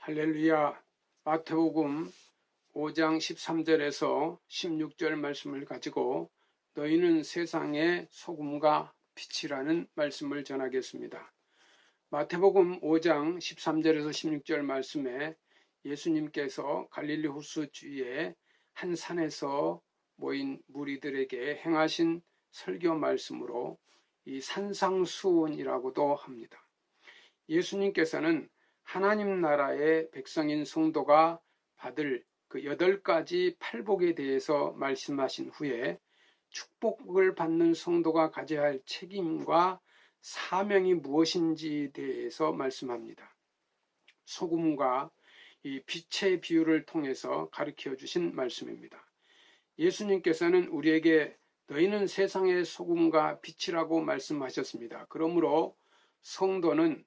할렐루야. 마태복음 5장 13절에서 16절 말씀을 가지고 너희는 세상의 소금과 빛이라는 말씀을 전하겠습니다. 마태복음 5장 13절에서 16절 말씀에 예수님께서 갈릴리 호수 주위에 한 산에서 모인 무리들에게 행하신 설교 말씀으로 이 산상수훈이라고도 합니다. 예수님께서는 하나님 나라의 백성인 성도가 받을 그 8가지 팔복에 대해서 말씀하신 후에 축복을 받는 성도가 가져야 할 책임과 사명이 무엇인지에 대해서 말씀합니다. 소금과 이 빛의 비유를 통해서 가르쳐 주신 말씀입니다. 예수님께서는 우리에게 너희는 세상의 소금과 빛이라고 말씀하셨습니다. 그러므로 성도는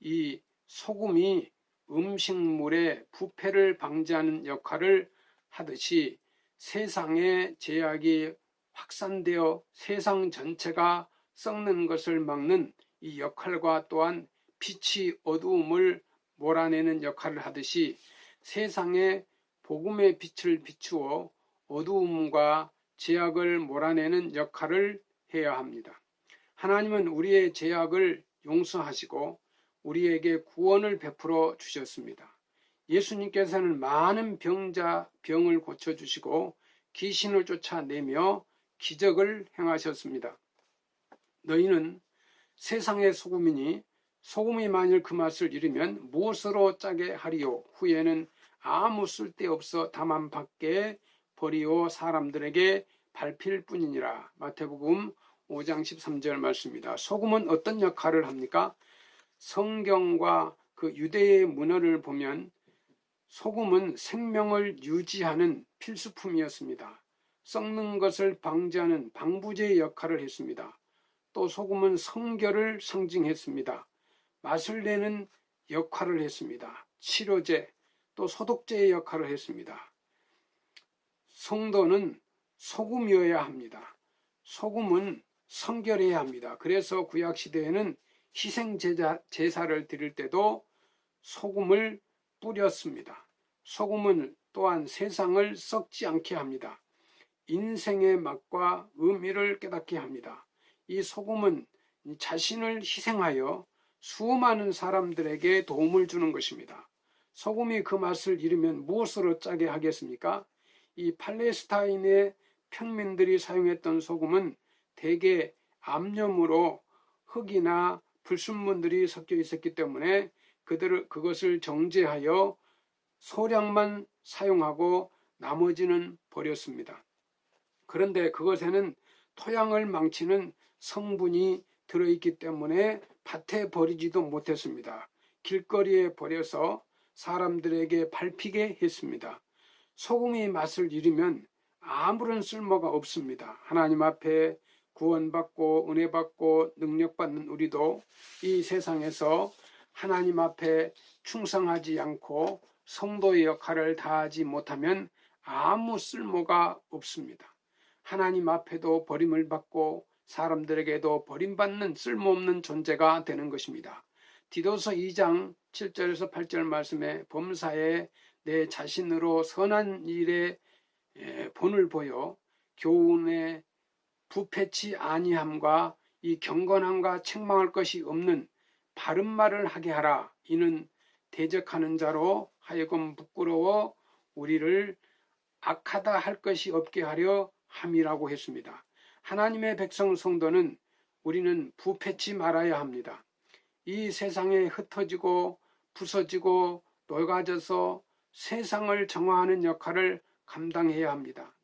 이 소금이 음식물의 부패를 방지하는 역할을 하듯이 세상에 죄악이 확산되어 세상 전체가 썩는 것을 막는 이 역할과 또한 빛이 어두움을 몰아내는 역할을 하듯이 세상에 복음의 빛을 비추어 어두움과 죄악을 몰아내는 역할을 해야 합니다. 하나님은 우리의 죄악을 용서하시고 우리에게 구원을 베풀어 주셨습니다. 예수님께서는 많은 병을 고쳐주시고 귀신을 쫓아내며 기적을 행하셨습니다. 너희는 세상의 소금이니 소금이 만일 그 맛을 잃으면 무엇으로 짜게 하리요? 후에는 아무 쓸데없어 다만 밖에 버리오 사람들에게 밟힐 뿐이니라. 마태복음 5장 13절 말씀입니다. 소금은 어떤 역할을 합니까? 성경과 그 유대의 문화를 보면 소금은 생명을 유지하는 필수품이었습니다. 썩는 것을 방지하는 방부제의 역할을 했습니다. 또 소금은 성결을 상징했습니다. 맛을 내는 역할을 했습니다. 치료제, 또 소독제의 역할을 했습니다. 성도는 소금이어야 합니다. 소금은 성결해야 합니다. 그래서 구약시대에는 희생제사를 드릴 때도 소금을 뿌렸습니다. 소금은 또한 세상을 썩지 않게 합니다. 인생의 맛과 의미를 깨닫게 합니다. 이 소금은 자신을 희생하여 수많은 사람들에게 도움을 주는 것입니다. 소금이 그 맛을 잃으면 무엇으로 짜게 하겠습니까? 이 팔레스타인의 평민들이 사용했던 소금은 대개 암염으로 흙이나 불순물들이 섞여 있었기 때문에 그것을 정제하여 소량만 사용하고 나머지는 버렸습니다. 그런데 그것에는 토양을 망치는 성분이 들어있기 때문에 밭에 버리지도 못했습니다. 길거리에 버려서 사람들에게 밟히게 했습니다. 소금이 맛을 잃으면 아무런 쓸모가 없습니다. 하나님 앞에 구원받고 은혜받고 능력받는 우리도 이 세상에서 하나님 앞에 충성하지 않고 성도의 역할을 다하지 못하면 아무 쓸모가 없습니다. 하나님 앞에도 버림을 받고 사람들에게도 버림받는 쓸모없는 존재가 되는 것입니다. 디도서 2장 7절에서 8절 말씀에 범사에 내 자신으로 선한 일에 본을 보여 교훈에 부패치 아니함과 이 경건함과 책망할 것이 없는 바른 말을 하게 하라. 이는 대적하는 자로 하여금 부끄러워 우리를 악하다 할 것이 없게 하려 함이라고 했습니다. 하나님의 백성 성도는 우리는 부패치 말아야 합니다. 이 세상에 흩어지고 부서지고 녹아져서 세상을 정화하는 역할을 감당해야 합니다.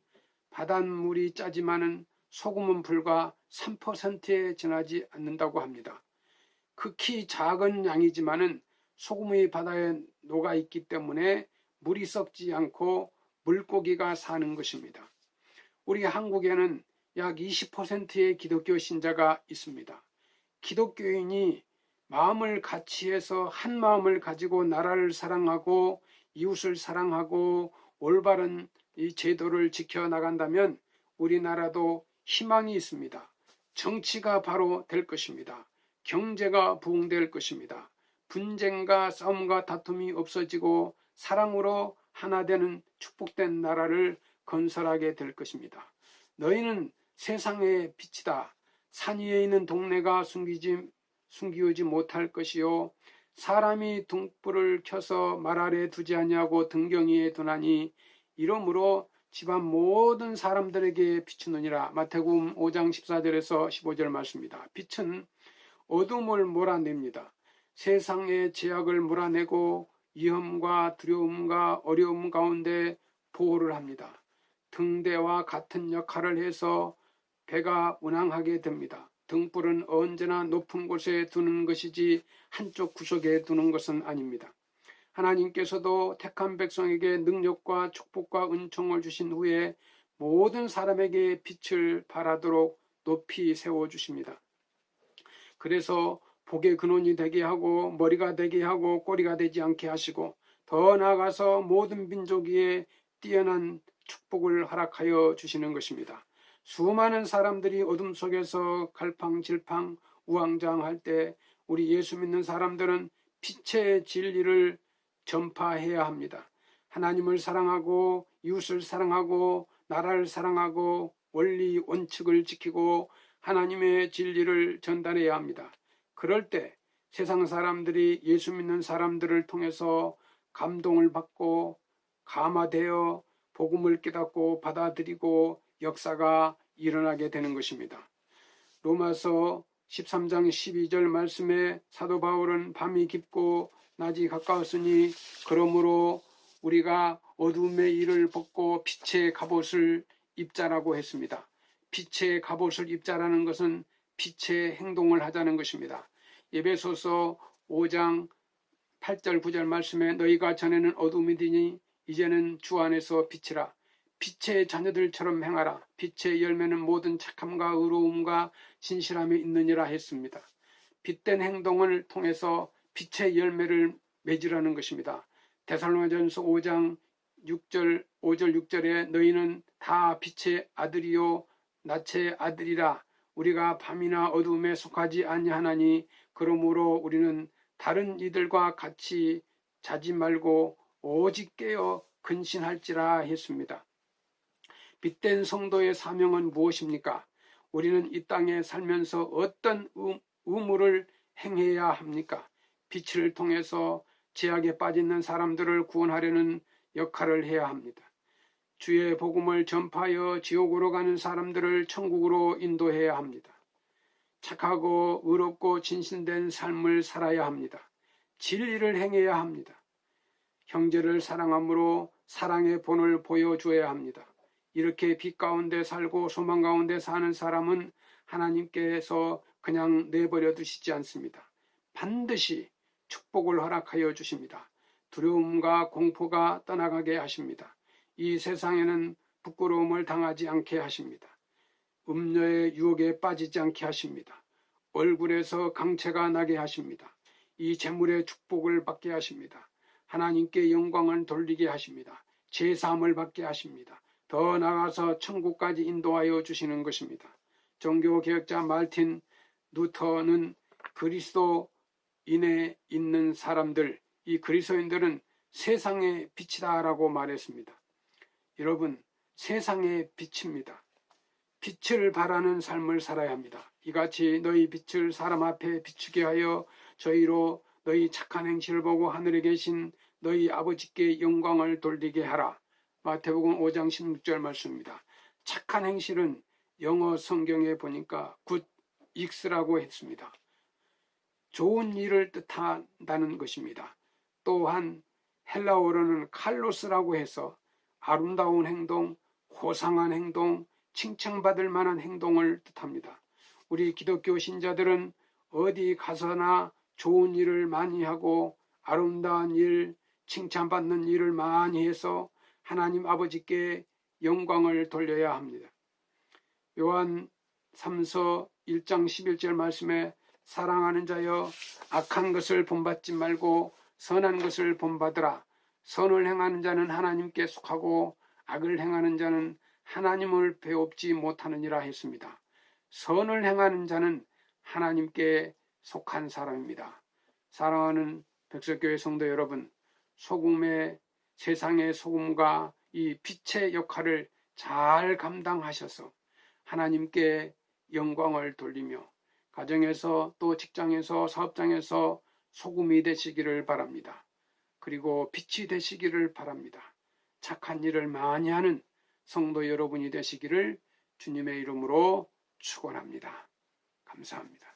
바닷물이 짜지만은 소금은 불과 3%에 지나지 않는다고 합니다. 극히 작은 양이지만은 소금이 바다에 녹아 있기 때문에 물이 썩지 않고 물고기가 사는 것입니다. 우리 한국에는 약 20%의 기독교 신자가 있습니다. 기독교인이 마음을 같이해서 한 마음을 가지고 나라를 사랑하고 이웃을 사랑하고 올바른 이 제도를 지켜나간다면 우리나라도 희망이 있습니다. 정치가 바로 될 것입니다. 경제가 부흥될 것입니다. 분쟁과 싸움과 다툼이 없어지고 사랑으로 하나 되는 축복된 나라를 건설하게 될 것입니다. 너희는 세상의 빛이다. 산 위에 있는 동네가 숨기우지 못할 것이요 사람이 등불을 켜서 말 아래 두지 아니하고 등경 위에 두나니 이러므로 집안 모든 사람들에게 비추느니라. 마태복음 5장 14절에서 15절 말씀입니다. 빛은 어둠을 몰아냅니다. 세상의 죄악을 몰아내고 위험과 두려움과 어려움 가운데 보호를 합니다. 등대와 같은 역할을 해서 배가 운항하게 됩니다. 등불은 언제나 높은 곳에 두는 것이지 한쪽 구석에 두는 것은 아닙니다. 하나님께서도 택한 백성에게 능력과 축복과 은총을 주신 후에 모든 사람에게 빛을 발하도록 높이 세워주십니다. 그래서 복의 근원이 되게 하고 머리가 되게 하고 꼬리가 되지 않게 하시고 더 나아가서 모든 민족 위에 뛰어난 축복을 허락하여 주시는 것입니다. 수많은 사람들이 어둠 속에서 갈팡질팡 우왕좌왕할 때 우리 예수 믿는 사람들은 빛의 진리를 전파해야 합니다. 하나님을 사랑하고 이웃을 사랑하고 나라를 사랑하고 원리 원칙을 지키고 하나님의 진리를 전달해야 합니다. 그럴 때 세상 사람들이 예수 믿는 사람들을 통해서 감동을 받고 감화되어 복음을 깨닫고 받아들이고 역사가 일어나게 되는 것입니다. 로마서 13장 12절 말씀에 사도 바울은 밤이 깊고 낮이 가까웠으니 그러므로 우리가 어둠의 일을 벗고 빛의 갑옷을 입자라고 했습니다. 빛의 갑옷을 입자라는 것은 빛의 행동을 하자는 것입니다. 에베소서 5장 8절 9절 말씀에 너희가 전에는 어둠이더니 이제는 주 안에서 빛이라. 빛의 자녀들처럼 행하라. 빛의 열매는 모든 착함과 의로움과 진실함이 있느니라 했습니다. 빛된 행동을 통해서 빛의 열매를 맺으라는 것입니다. 데살로니가전서 5장 6절 5절 6절에 너희는 다 빛의 아들이요 낯의 아들이라. 우리가 밤이나 어둠에 속하지 아니하나니 그러므로 우리는 다른 이들과 같이 자지 말고 오직 깨어 근신할지라 했습니다. 빛된 성도의 사명은 무엇입니까? 우리는 이 땅에 살면서 어떤 의무를 행해야 합니까? 빛을 통해서 죄악에 빠지는 사람들을 구원하려는 역할을 해야 합니다. 주의 복음을 전파하여 지옥으로 가는 사람들을 천국으로 인도해야 합니다. 착하고 의롭고 진실된 삶을 살아야 합니다. 진리를 행해야 합니다. 형제를 사랑함으로 사랑의 본을 보여줘야 합니다. 이렇게 빛 가운데 살고 소망 가운데 사는 사람은 하나님께서 그냥 내버려 두시지 않습니다. 반드시 축복을 허락하여 주십니다. 두려움과 공포가 떠나가게 하십니다. 이 세상에는 부끄러움을 당하지 않게 하십니다. 음녀의 유혹에 빠지지 않게 하십니다. 얼굴에서 강체가 나게 하십니다. 이 재물의 축복을 받게 하십니다. 하나님께 영광을 돌리게 하십니다. 제사함을 받게 하십니다. 더 나아가서 천국까지 인도하여 주시는 것입니다. 종교개혁자 말틴 루터는 그리스도인에 있는 사람들, 이 그리스도인들은 세상의 빛이다라고 말했습니다. 여러분, 세상의 빛입니다. 빛을 발하는 삶을 살아야 합니다. 이같이 너희 빛을 사람 앞에 비추게 하여 저희로 너희 착한 행실을 보고 하늘에 계신 너희 아버지께 영광을 돌리게 하라. 마태복음 5장 16절 말씀입니다. 착한 행실은 영어 성경에 보니까 good works라고 했습니다. 좋은 일을 뜻한다는 것입니다. 또한 헬라어로는 칼로스라고 해서 아름다운 행동, 호상한 행동, 칭찬받을 만한 행동을 뜻합니다. 우리 기독교 신자들은 어디 가서나 좋은 일을 많이 하고 아름다운 일, 칭찬받는 일을 많이 해서 하나님 아버지께 영광을 돌려야 합니다. 요한 3서 1장 11절 말씀에 사랑하는 자여 악한 것을 본받지 말고 선한 것을 본받으라. 선을 행하는 자는 하나님께 속하고 악을 행하는 자는 하나님을 배웁지 못하느니라 했습니다. 선을 행하는 자는 하나님께 속한 사람입니다. 사랑하는 백석교회 성도 여러분, 세상의 소금과 이 빛의 역할을 잘 감당하셔서 하나님께 영광을 돌리며 가정에서 또 직장에서 사업장에서 소금이 되시기를 바랍니다. 그리고 빛이 되시기를 바랍니다. 착한 일을 많이 하는 성도 여러분이 되시기를 주님의 이름으로 축원합니다. 감사합니다.